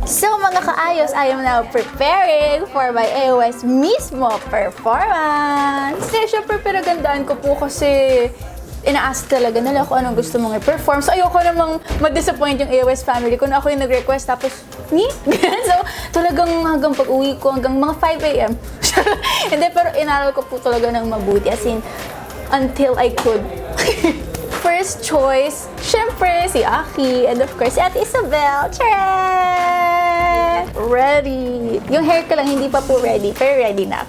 So mga kaayos, I am now preparing for my AOS mismo performance. Kasi syempre pinagandaan ko po kasi ina-ask talaga nila kung anong gusto mong i-perform. So ayoko namang ma-disappoint yung AOS family kung ako yung nag-request tapos ni? So talagang hanggang pag-uwi ko hanggang mga 5 a.m. Hindi, pero inaral ko po talaga ng mabuti as in until I could. First choice, syempre si Aki and of course si Ate Isabel. Charan! Ready! Yung hair ko lang hindi pa po ready, pero ready na.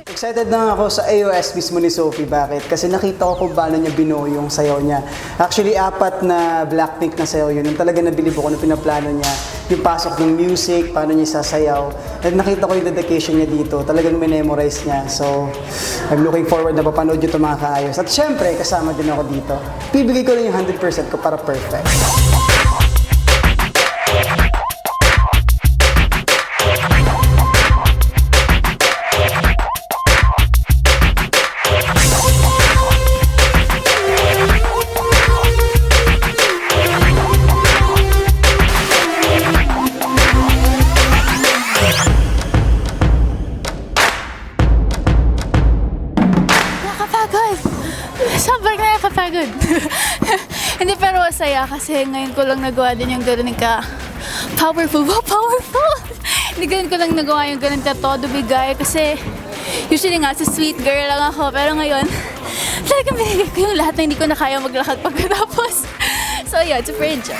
Excited na ako sa AOS mismo ni Sophie. Bakit? Kasi nakita ko kung paano niya binuo yung sayaw niya. Actually, 4 na Blackpink na sayaw yun. Yung talaga nabilib ko na pinaplano niya. Yung pasok ng music, paano niya sasayaw. At nakita ko yung dedication niya dito. Talagang memorize niya. So, I'm looking forward na papanood yung mga kaayos. At syempre, kasama din ako dito. Bibigay ko lang yung 100% ko para perfect. Sobrang nakakapagod. Hindi, pero masaya kasi ngayon ko lang nagawa din yung ganun ka powerful. Wow, powerful! Hindi ganun ko lang nagawa yung ganun ka todo bigay kasi usually nga, sa sweet girl lang ako. Pero ngayon, talagang binigay ko yung lahat na hindi ko na kaya maglakad pagkatapos. So yeah, super enjoy.